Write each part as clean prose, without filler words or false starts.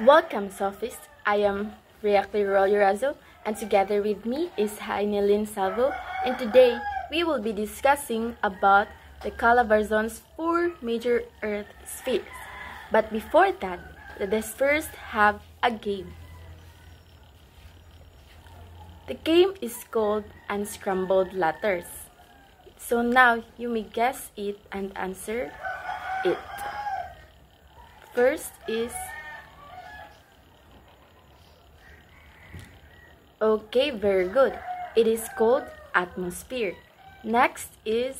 Welcome, Sophists. I am Reactor Royorazo, and together with me is Hainelin Salvo, and today we will be discussing about the Calabarzon's 4 major Earth spheres. But before that, let us first have a game. The game is called Unscrambled Letters. So now you may guess it and answer it. First is okay, very good. It is called atmosphere. Next is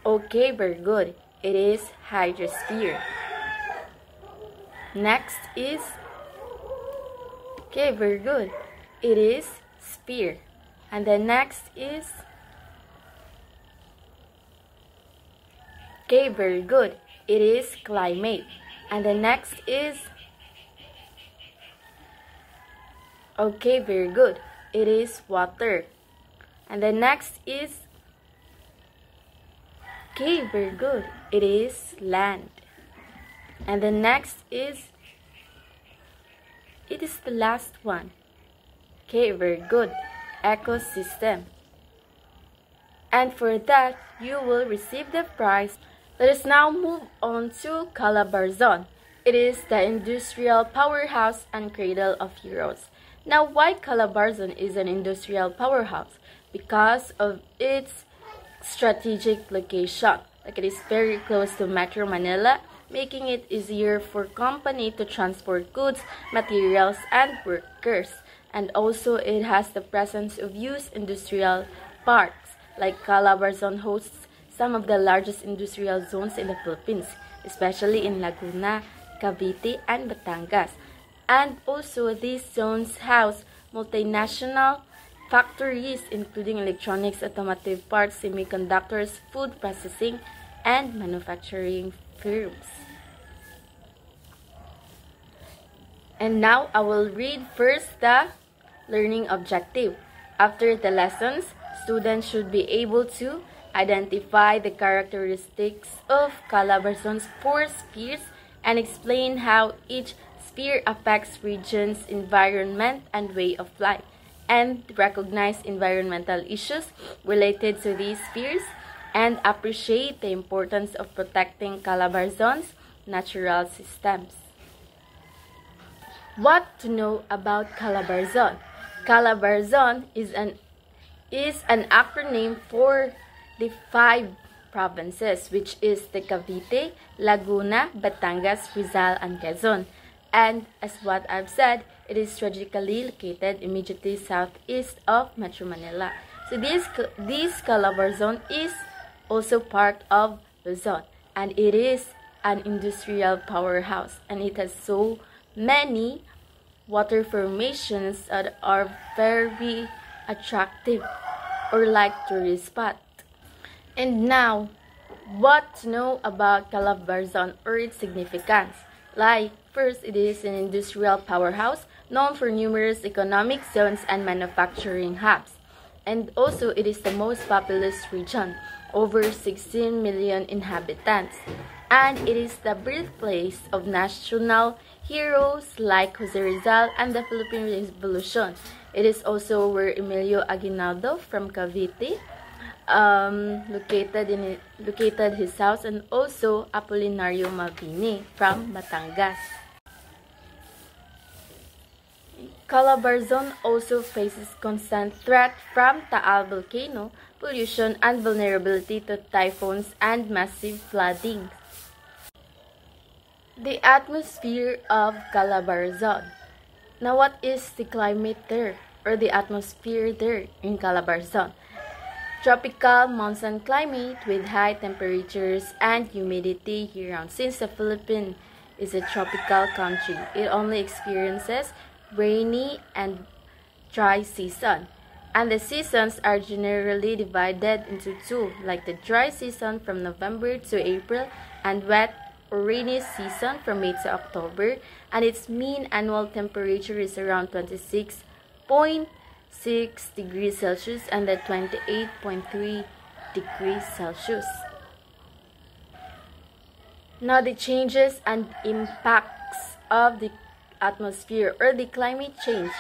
okay, very good. It is hydrosphere. Next is okay, very good. It is sphere. And the next is okay, very good. It is climate. And the next is okay, very good. It is water. And the next is okay, very good. It is land. And the next is it is the last one. Okay, very good. Ecosystem. And for that, you will receive the prize. Let us now move on to Calabarzon. It is the industrial powerhouse and cradle of heroes. Now, why Calabarzon is an industrial powerhouse? Because of its strategic location. Like it is very close to Metro Manila, making it easier for company to transport goods, materials, and workers. And also, it has the presence of huge industrial parks. Like Calabarzon hosts some of the largest industrial zones in the Philippines, especially in Laguna, Cavite, and Batangas. And also, these zones house multinational factories including electronics, automotive parts, semiconductors, food processing, and manufacturing firms. And now I will read first the learning objective. After the lessons, students should be able to identify the characteristics of Calabarzon's 4 spheres and explain how each sphere affects regions, environment, and way of life, and recognize environmental issues related to these spheres, and appreciate the importance of protecting Calabarzon's natural systems. What to know about Calabarzon? Calabarzon is an acronym for the 5 provinces, which is the Cavite, Laguna, Batangas, Rizal, and Quezon. And as what I've said, it is strategically located immediately southeast of Metro Manila. So this Calabarzon is also part of Luzon, and it is an industrial powerhouse, and it has so many water formations that are very attractive or like tourist spot. And now, what to know about Calabarzon or its significance? Like, first, it is an industrial powerhouse known for numerous economic zones and manufacturing hubs. And also, it is the most populous region, over 16 million inhabitants. And it is the birthplace of national heroes like Jose Rizal and the Philippine Revolution. It is also where Emilio Aguinaldo from Cavite located his house, and also Apolinario Mabini from Batangas. Calabarzon also faces constant threat from Taal volcano, pollution, and vulnerability to typhoons and massive flooding. The atmosphere of Calabarzon. Now, what is the climate there, or the atmosphere there in Calabarzon? Tropical monsoon climate with high temperatures and humidity year-round. Since the Philippines is a tropical country, it only experiences rainy and dry season. And the seasons are generally divided into 2, like the dry season from November to April and wet or rainy season from May to October. And its mean annual temperature is around 26.6 degrees Celsius and the 28.3 degrees Celsius. Now, the changes and impacts of the atmosphere or the climate change.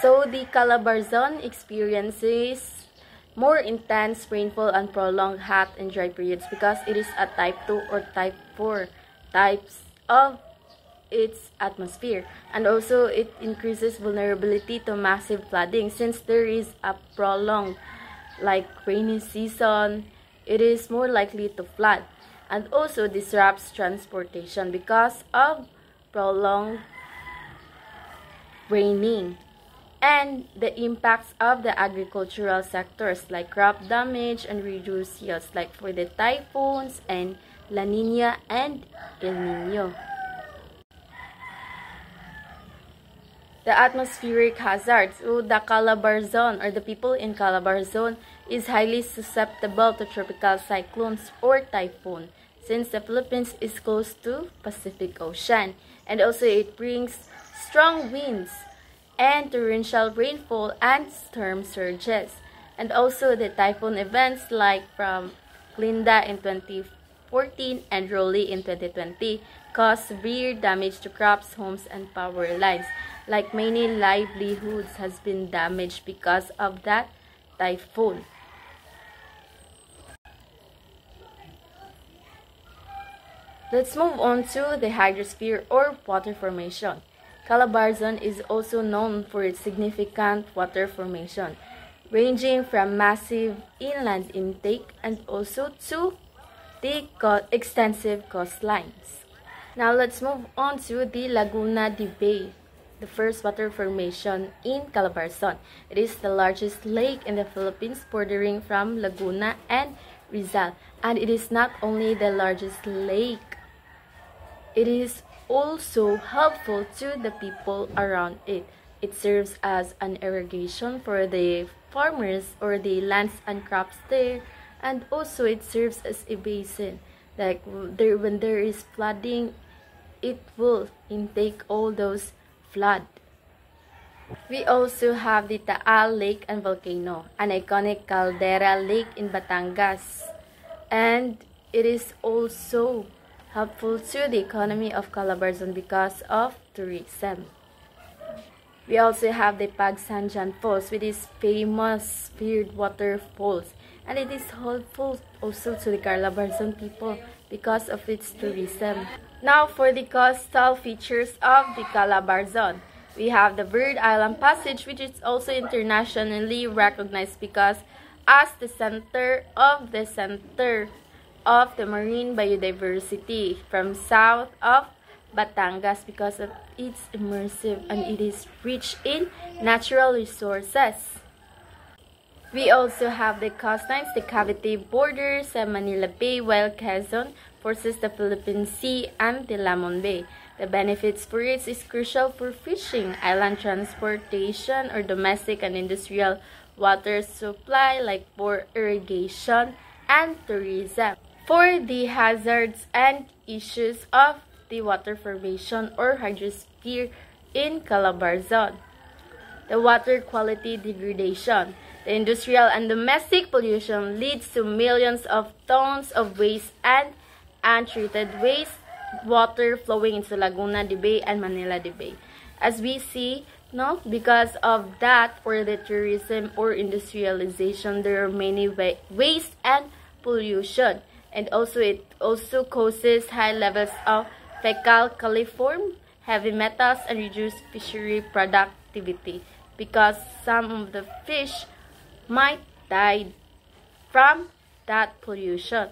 So, the Calabarzon experiences more intense rainfall and prolonged hot and dry periods because it is a type 2 or type 4 types of its atmosphere, and also it increases vulnerability to massive flooding since there is a prolonged like rainy season. It is more likely to flood, and also disrupts transportation because of prolonged raining, and the impacts of the agricultural sectors like crop damage and reduced yields like for the typhoons and La Nina and El Nino. The atmospheric hazards. So the Calabarzon or the people in Calabarzon is highly susceptible to tropical cyclones or typhoon since the Philippines is close to Pacific Ocean, and also it brings strong winds and torrential rainfall and storm surges, and also the typhoon events like from Glinda in 2014 and Rolly in 2020 caused severe damage to crops, homes, and power lines. Like many livelihoods has been damaged because of that typhoon. Let's move on to the hydrosphere or water formation. Calabarzon is also known for its significant water formation, ranging from massive inland intake and also to the extensive coastlines. Now let's move on to the Laguna de Bay, the first water formation in Calabarzon. It is the largest lake in the Philippines, bordering from Laguna and Rizal. And it is not only the largest lake, it is also helpful to the people around it. It serves as an irrigation for the farmers or the lands and crops there, and also it serves as a basin. Like when there is flooding, it will intake all those flood. We also have the Taal Lake and Volcano, an iconic caldera lake in Batangas, and it is also helpful to the economy of Calabarzon because of tourism. We also have the Pagsanjan Falls with its famous feared waterfalls, and it is helpful also to the Calabarzon people because of its tourism. Now for the coastal features of the Calabarzon. We have the Bird Island Passage, which is also internationally recognized because as the center of the marine biodiversity from south of Batangas because of its immersive and it is rich in natural resources. We also have the coastlines, the Cavite borders, Manila Bay, while Quezon forces the Philippine Sea and the Lamon Bay. The benefits for it is crucial for fishing, island transportation, or domestic and industrial water supply like for irrigation and tourism. For the hazards and issues of the water formation or hydrosphere in Calabarzon. The water quality degradation. The industrial and domestic pollution leads to millions of tons of waste and untreated waste water flowing into Laguna de Bay and Manila de Bay. As we see, no, because of that or the tourism or industrialization, there are many waste and pollution, and also it also causes high levels of fecal coliform, heavy metals, and reduced fishery productivity because some of the fish might die from that pollution.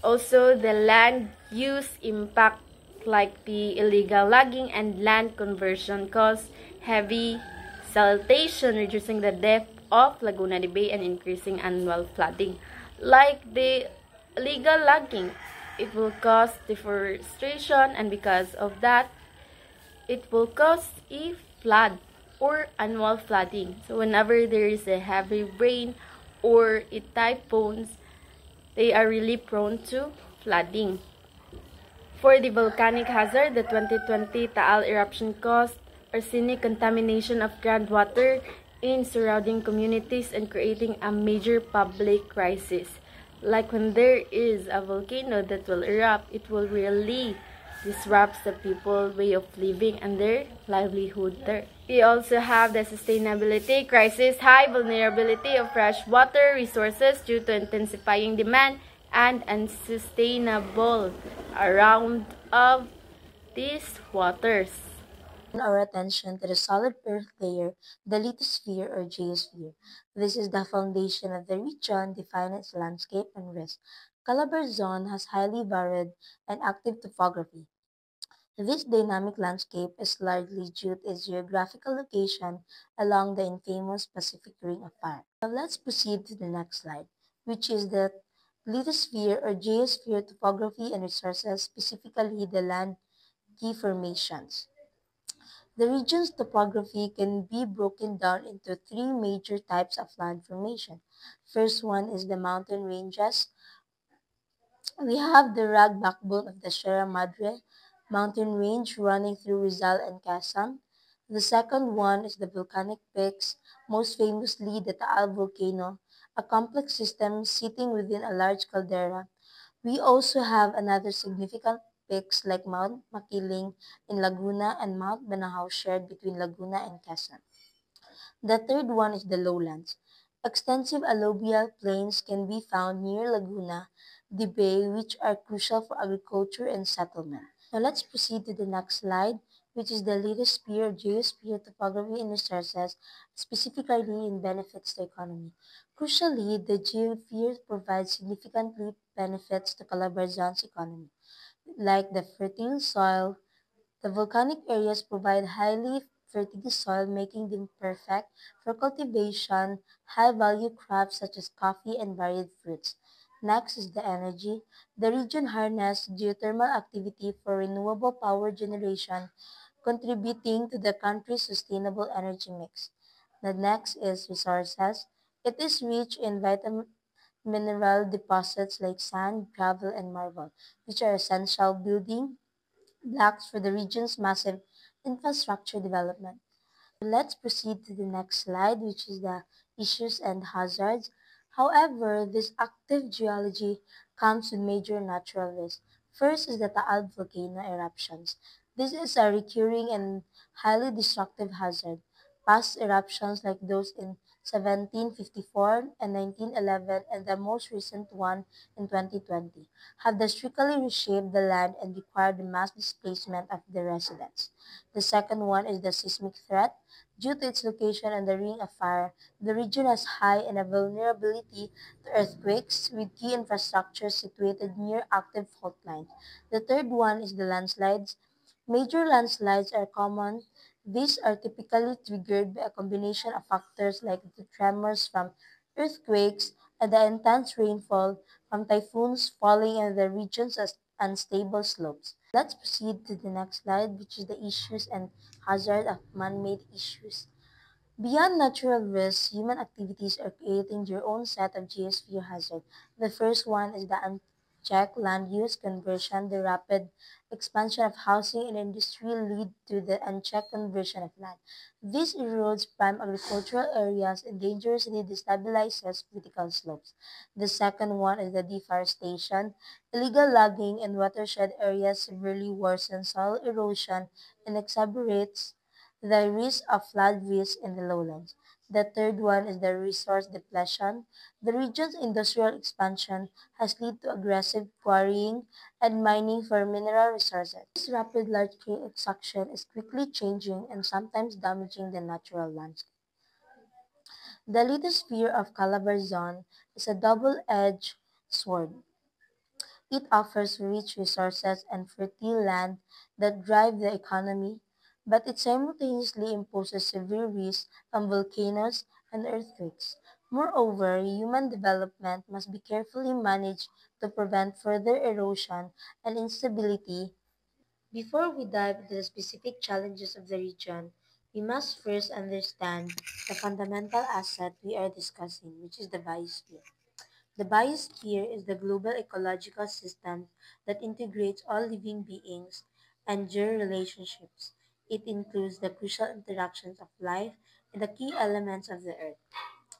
Also, the land use impact like the illegal logging and land conversion cause heavy siltation, reducing the depth of Laguna de Bay and increasing annual flooding. Like the illegal logging, it will cause deforestation, and because of that, it will cause a flood or annual flooding. So whenever there is a heavy rain or a typhoons, they are really prone to flooding. For the volcanic hazard, the 2020 Taal eruption caused arsenic contamination of groundwater in surrounding communities and creating a major public crisis. Like when there is a volcano that will erupt, it will really disrupt the people's way of living and their livelihood there. We also have the sustainability crisis, high vulnerability of fresh water resources due to intensifying demand and unsustainable around of these waters. Our attention to the solid Earth layer, the lithosphere or geosphere. This is the foundation of the region, defining its landscape and risk. Calabar Zone has highly varied and active topography. This dynamic landscape is largely due to its geographical location along the infamous Pacific Ring of Fire. Now let's proceed to the next slide, which is the lithosphere or geosphere topography and resources, specifically the land key formations. The region's topography can be broken down into three major types of land formation. First one is the mountain ranges. We have the rugged backbone of the Sierra Madre mountain range running through Rizal and Quezon. The second one is the volcanic peaks, most famously the Taal volcano, a complex system sitting within a large caldera. We also have another significant peaks like Mount Makiling in Laguna and Mount Banahaw shared between Laguna and Quezon. The third one is the lowlands. Extensive alluvial plains can be found near Laguna, the bay, which are crucial for agriculture and settlement. Now let's proceed to the next slide, which is the lithosphere, geosphere, topography and resources, specifically in benefits to economy. Crucially, the geosphere provides significantly benefits to Calabarzon's economy, like the fertile soil. The volcanic areas provide highly fertile soil, making them perfect for cultivation, high-value crops such as coffee and varied fruits. Next is the energy. The region harnesses geothermal activity for renewable power generation, contributing to the country's sustainable energy mix. The next is resources. It is rich in mineral deposits like sand, gravel, and marble, which are essential building blocks for the region's massive infrastructure development. Let's proceed to the next slide, which is the issues and hazards. However, this active geology comes with major natural risks. First is the Taal volcano eruptions. This is a recurring and highly destructive hazard. Past eruptions like those in 1754 and 1911 and the most recent one in 2020 have drastically reshaped the land and required the mass displacement of the residents. The second one is the seismic threat. Due to its location on the Ring of Fire, the region has high and a vulnerability to earthquakes with key infrastructure situated near active fault lines. The third one is the landslides. Major landslides are common. These are typically triggered by a combination of factors like the tremors from earthquakes and the intense rainfall from typhoons falling in the region's unstable slopes. Let's proceed to the next slide, which is the issues and hazard of man-made issues. Beyond natural risks, human activities are creating their own set of geosphere hazards. The first one is the unchecked land use conversion. The rapid expansion of housing and industry lead to the unchecked conversion of land. This erodes prime agricultural areas and dangerously destabilizes critical slopes. The second one is the deforestation. Illegal logging in watershed areas severely worsens soil erosion and exacerbates the risk of flood risk in the lowlands. The third one is the resource depletion. The region's industrial expansion has led to aggressive quarrying and mining for mineral resources. This rapid large-scale extraction is quickly changing and sometimes damaging the natural landscape. The lithosphere of Calabarzon is a double-edged sword. It offers rich resources and fertile land that drive the economy, but it simultaneously imposes severe risks from volcanoes and earthquakes. Moreover, human development must be carefully managed to prevent further erosion and instability. Before we dive into the specific challenges of the region, we must first understand the fundamental asset we are discussing, which is the biosphere. The biosphere is the global ecological system that integrates all living beings and their relationships. It includes the crucial interactions of life and the key elements of the earth,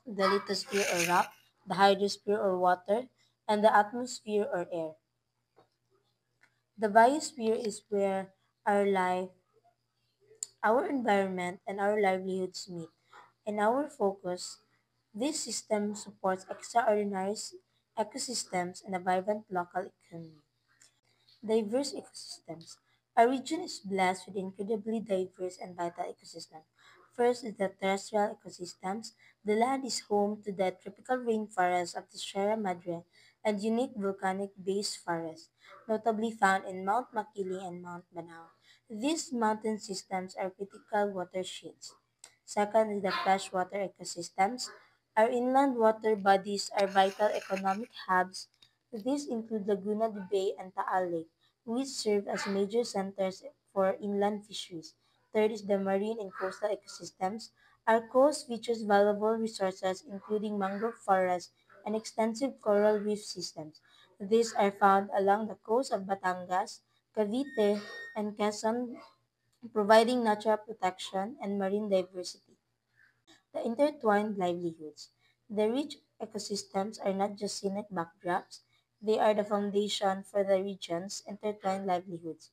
the lithosphere or rock, the hydrosphere or water, and the atmosphere or air. The biosphere is where our life, our environment, and our livelihoods meet. In our focus, this system supports extraordinary ecosystems and a vibrant local economy. Diverse ecosystems. Our region is blessed with incredibly diverse and vital ecosystems. First is the terrestrial ecosystems. The land is home to the tropical rainforests of the Sierra Madre and unique volcanic-based forests, notably found in Mount Makili and Mount Banao. These mountain systems are critical watersheds. Second is the freshwater ecosystems. Our inland water bodies are vital economic hubs. These include Laguna de Bay and Taal Lake, which serve as major centers for inland fisheries. Third is the marine and coastal ecosystems. Our coast features valuable resources including mangrove forests and extensive coral reef systems. These are found along the coast of Batangas, Cavite, and Quezon, providing natural protection and marine diversity. The intertwined livelihoods. The rich ecosystems are not just scenic backdrops, they are the foundation for the region's intertwined livelihoods.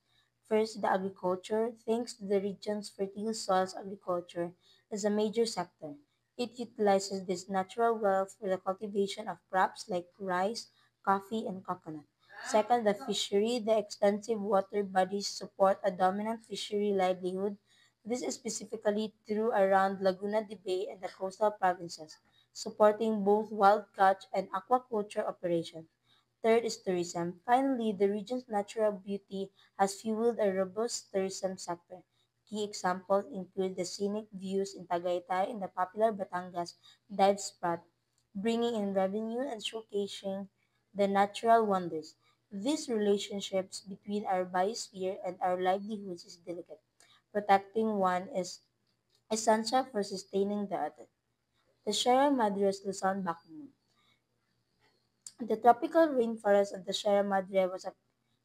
First, the agriculture. Thanks to the region's fertile soils, agriculture is a major sector. It utilizes this natural wealth for the cultivation of crops like rice, coffee, and coconut. Second, the fishery. The extensive water bodies support a dominant fishery livelihood. This is specifically true around Laguna de Bay and the coastal provinces, supporting both wild catch and aquaculture operations. Third is tourism. Finally, the region's natural beauty has fueled a robust tourism sector. Key examples include the scenic views in Tagaytay and the popular Batangas dive spot, bringing in revenue and showcasing the natural wonders. These relationships between our biosphere and our livelihoods is delicate. Protecting one is essential for sustaining the other. The Sierra Madre's Luzon backbone. The tropical rainforest of the Sierra Madre was a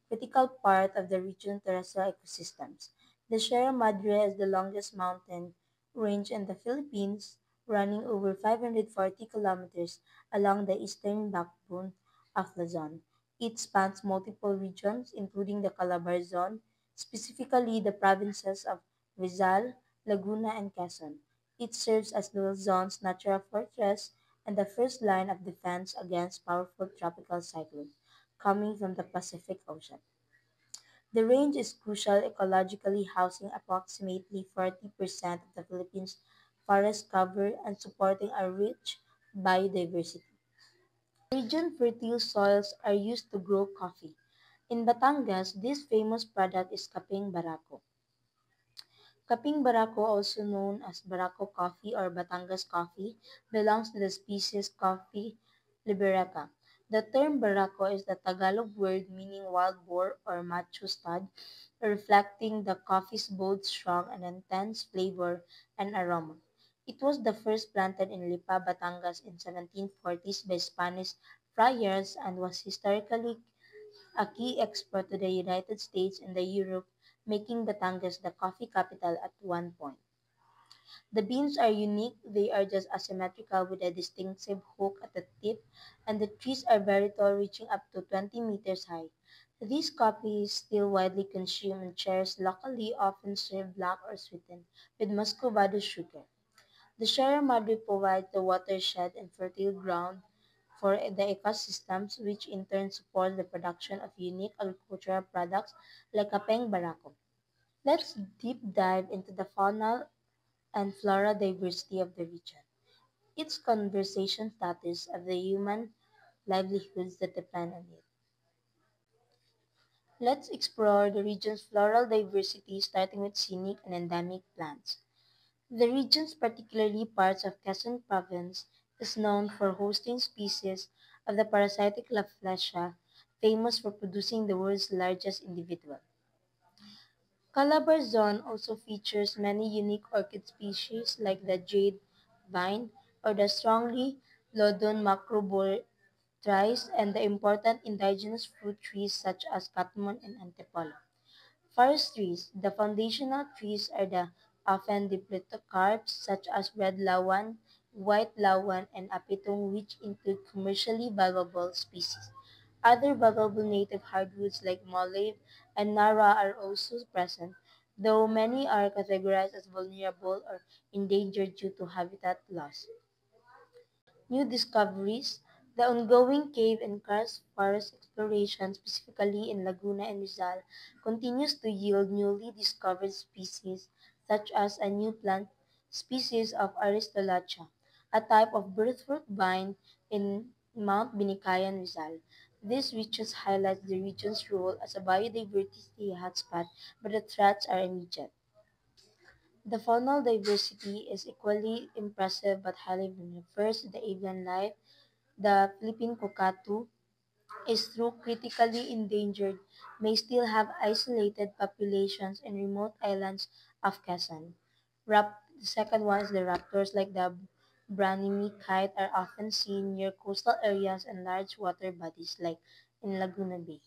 critical part of the region's terrestrial ecosystems. The Sierra Madre is the longest mountain range in the Philippines, running over 540 kilometers along the eastern backbone of Luzon. It spans multiple regions, including the Calabar Zone, specifically the provinces of Rizal, Laguna, and Quezon. It serves as Luzon's natural fortress and the first line of defense against powerful tropical cyclones coming from the Pacific Ocean. The range is crucial ecologically, housing approximately 40% of the Philippines' forest cover and supporting a rich biodiversity. The region's fertile soils are used to grow coffee. In Batangas, this famous product is Kapeng Barako. Kaping Barako, also known as Barako coffee or Batangas coffee, belongs to the species Coffea liberica. The term Barako is the Tagalog word meaning wild boar or macho stud, reflecting the coffee's bold, strong, and intense flavor and aroma. It was the first planted in Lipa, Batangas in 1740s by Spanish friars and was historically a key export to the United States and the Europe, making Batangas the coffee capital at one point. The beans are unique, they are just asymmetrical with a distinctive hook at the tip, and the trees are very tall, reaching up to 20 meters high. This coffee is still widely consumed and shares locally, often served black or sweetened with muscovado sugar. The Sierra Madre provides the watershed and fertile ground for the ecosystems, which in turn supports the production of unique agricultural products like kapeng barako. Let's deep dive into the fauna and flora diversity of the region, its conservation status of the human livelihoods that depend on it. Let's explore the region's floral diversity starting with scenic and endemic plants. The regions, particularly parts of Quezon Province, is known for hosting species of the parasitic Rafflesia, famous for producing the world's largest individual. Calabar Zone also features many unique orchid species like the jade vine or the strongly Lodon macroboreas and the important indigenous fruit trees such as catmon and antipolo. Forest trees. The foundational trees are the often diplocarps such as red lawan, white lawan, and apitong which include commercially valuable species. Other valuable native hardwoods like malave and nara are also present, though many are categorized as vulnerable or endangered due to habitat loss. New discoveries. The ongoing cave and karst forest exploration, specifically in Laguna and Rizal, continues to yield newly discovered species such as a new plant species of Aristolochia, a type of breadfruit vine in Mount Binikayan, Rizal. This research highlights the region's role as a biodiversity hotspot, but the threats are immediate. The faunal diversity is equally impressive but highly vulnerable. First, the avian life. The Philippine cockatoo is through critically endangered, may still have isolated populations in remote islands of Quezon. The second one is the raptors like the Branimie kite are often seen near coastal areas and large water bodies like in Laguna Bay.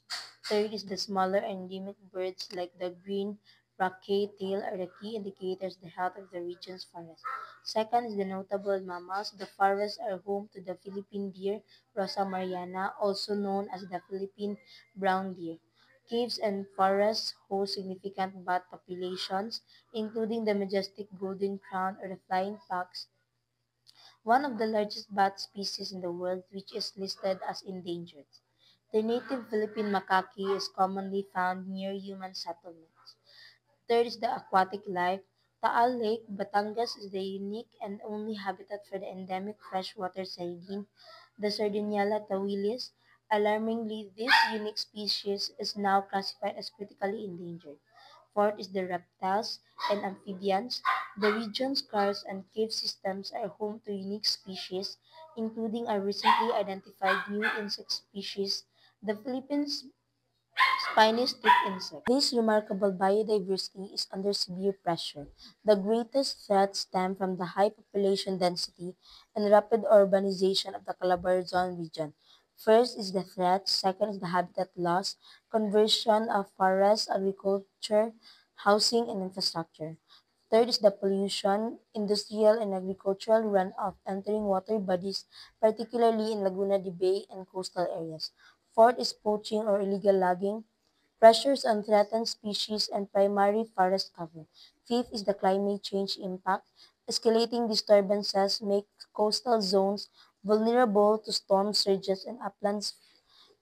Third is the smaller endemic birds like the green rockade tail are the key indicators of the health of the region's forest. Second is the notable mammals. The forests are home to the Philippine deer, Rosa mariana, also known as the Philippine brown deer. Caves and forests host significant bat populations, including the majestic golden crown or the flying fox, one of the largest bat species in the world which is listed as endangered. The native Philippine macaque is commonly found near human settlements. Third is the aquatic life. Taal Lake, Batangas is the unique and only habitat for the endemic freshwater sardine, the Sardiniella tawilis. Alarmingly, this unique species is now classified as critically endangered. Fourth is the reptiles and amphibians. The region's karst and cave systems are home to unique species, including a recently identified new insect species, the Philippines spiny stick insect. This remarkable biodiversity is under severe pressure. The greatest threats stem from the high population density and rapid urbanization of the Calabarzon region. First is the threat, second is the habitat loss, conversion of forests, agriculture, housing, and infrastructure. Third is the pollution, industrial and agricultural runoff entering water bodies, particularly in Laguna de Bay and coastal areas. Fourth is poaching or illegal logging, pressures on threatened species and primary forest cover. Fifth is the climate change impact. Escalating disturbances make coastal zones vulnerable to storm surges and uplands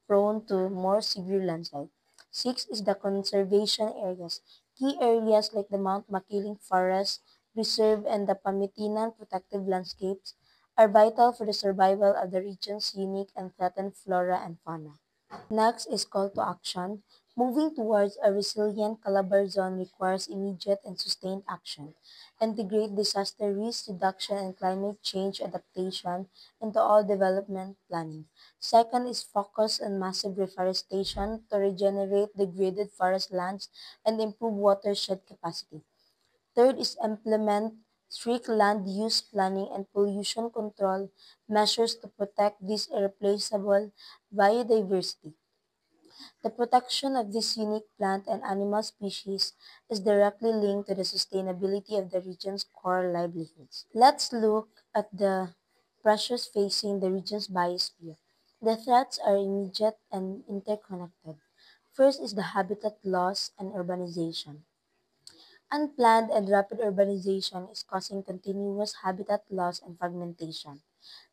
prone to more severe landslides. Six is the conservation areas. Key areas like the Mount Makiling Forest Reserve and the Pamitinan Protective Landscapes are vital for the survival of the region's unique and threatened flora and fauna. Next is call to action. Moving towards a resilient Calabar zone requires immediate and sustained action. Integrate disaster risk reduction and climate change adaptation into all development planning. Second is focus on massive reforestation to regenerate degraded forest lands and improve watershed capacity. Third is implement strict land use planning and pollution control measures to protect this irreplaceable biodiversity. The protection of this unique plant and animal species is directly linked to the sustainability of the region's core livelihoods. Let's look at the pressures facing the region's biosphere. The threats are immediate and interconnected. First is the habitat loss and urbanization. Unplanned and rapid urbanization is causing continuous habitat loss and fragmentation.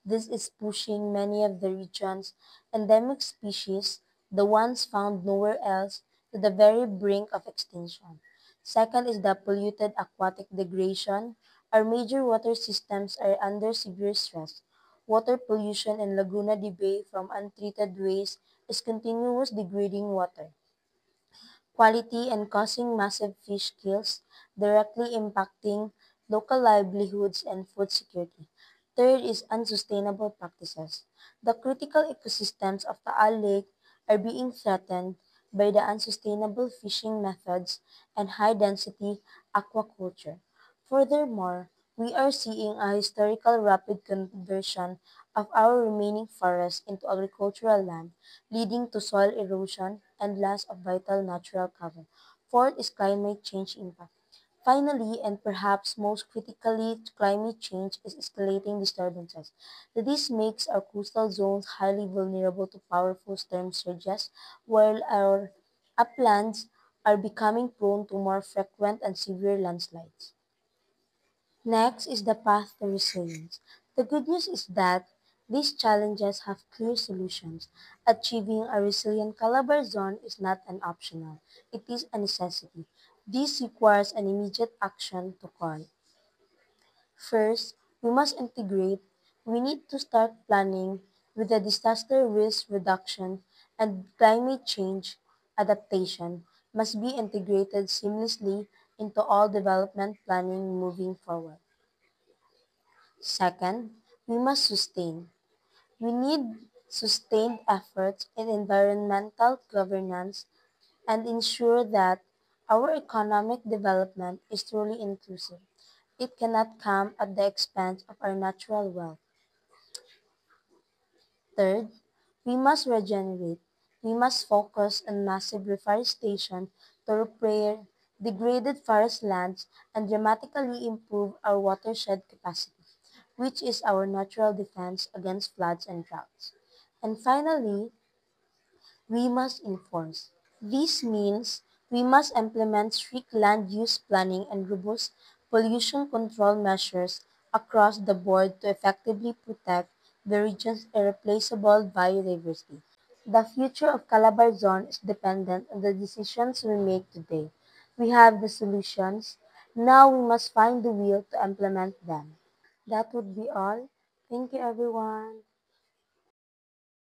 This is pushing many of the region's endemic species, the ones found nowhere else, to the very brink of extinction. Second is the polluted aquatic degradation. Our major water systems are under severe stress. Water pollution in Laguna de Bay from untreated waste is continuous degrading water quality and causing massive fish kills, directly impacting local livelihoods and food security. Third is unsustainable practices. The critical ecosystems of Taal Lake are being threatened by the unsustainable fishing methods and high-density aquaculture. Furthermore, we are seeing a historical rapid conversion of our remaining forests into agricultural land, leading to soil erosion and loss of vital natural cover. Fourth is climate change impact. Finally, and perhaps most critically, climate change is escalating disturbances. This makes our coastal zones highly vulnerable to powerful storm surges, while our uplands are becoming prone to more frequent and severe landslides. Next is the path to resilience. The good news is that these challenges have clear solutions. Achieving a resilient Calabar zone is not an optional, it is a necessity. This requires an immediate action to call. First, we must integrate. We need to start planning with the disaster risk reduction and climate change adaptation must be integrated seamlessly into all development planning moving forward. Second, we must sustain. We need sustained efforts in environmental governance and ensure that our economic development is truly inclusive. It cannot come at the expense of our natural wealth. Third, we must regenerate. We must focus on massive reforestation to repair degraded forest lands and dramatically improve our watershed capacity, which is our natural defense against floods and droughts. And finally, we must enforce. This means we must implement strict land use planning and robust pollution control measures across the board to effectively protect the region's irreplaceable biodiversity. The future of Calabar Zone is dependent on the decisions we make today. We have the solutions. Now we must find the will to implement them. That would be all. Thank you, everyone.